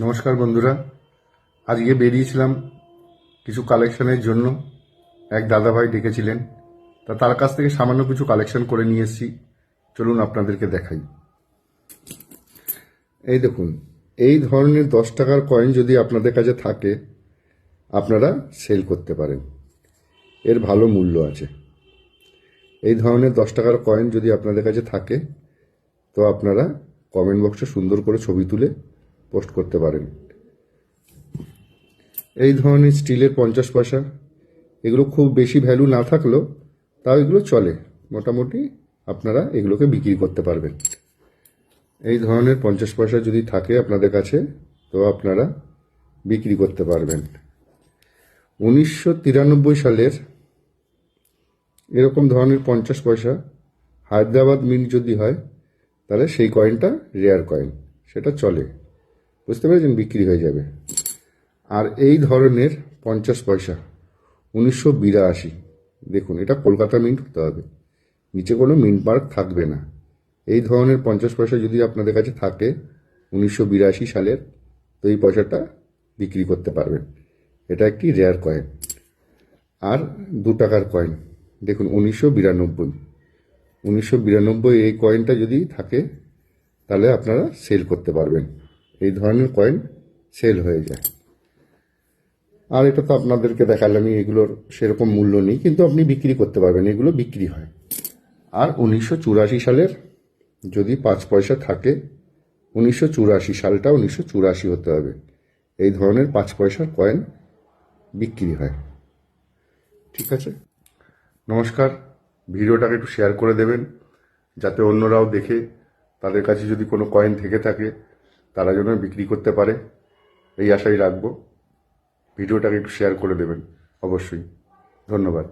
নমস্কার বন্ধুরা, আজকে বেরিয়েছিলাম কিছু কালেকশনের জন্য। এক দাদাভাই ডেকেছিলেন, তার কাছ থেকে সামান্য কিছু কালেকশন করে নিয়ে এসেছি। চলুন আপনাদেরকে দেখাই। এই দেখুন, এই ধরনের 10 টাকার কয়েন যদি আপনাদের কাছে থাকে আপনারা সেল করতে পারেন, এর ভালো মূল্য আছে। এই ধরনের 10 টাকার কয়েন যদি আপনাদের কাছে থাকে তো আপনারা কমেন্ট বক্সে সুন্দর করে ছবি তুলে পোস্ট করতে পারেন। এই ধরনের স্টিলের 50 পয়সা, এগুলো খুব বেশি ভ্যালু না থাকলেও তাও এগুলো চলে, মোটামুটি আপনারা এগুলোকে বিক্রি করতে পারবেন। এই ধরনের 50 পয়সা যদি থাকে আপনাদের কাছে তো আপনারা বিক্রি করতে পারবেন। 1993 সালের এরকম ধরনের 50 পয়সা হায়দ্রাবাদ মিন্ট যদি হয় তাহলে সেই কয়েনটা রেয়ার কয়েন, সেটা চলে, বুঝতে পেরেছেন, বিক্রি হয়ে যাবে। আর এই ধরনের 50 পয়সা 1982, দেখুন এটা কলকাতা মিন্ট হতে হবে, নিচে কোনো মিন্ট মার্ক থাকবে না। এই ধরনের 50 পয়সা যদি আপনাদের কাছে থাকে 1982 সালের, তো এই পয়সাটা বিক্রি করতে পারবেন, এটা একটি রেয়ার কয়েন। আর 2 টাকার কয়েন দেখুন 1992 এই কয়েনটা যদি থাকে তাহলে আপনারা সেল করতে পারবেন। এই ধরনের কয়েন সেল হয়ে যায়। আর এটা তো আপনাদেরকে দেখালামই, এগুলোর সেরকম মূল্য নেই, কিন্তু আপনি বিক্রি করতে পারবেন, এগুলো বিক্রি হয়। আর 1984 সালের যদি 5 পয়সা থাকে, 1984 সালটা 1984 হতে হবে, এই ধরনের 5 পয়সার কয়েন বিক্রি হয়। ঠিক আছে, নমস্কার। ভিডিওটাকে একটু শেয়ার করে দেবেন যাতে অন্যরাও দেখে তাদের কাছে যদি কোনো কয়েন থেকে থাকে তারা যেন বিক্রি করতে পারে, এই আশাই রাখবো। ভিডিওটাকে একটু শেয়ার করে দেবেন অবশ্যই। ধন্যবাদ।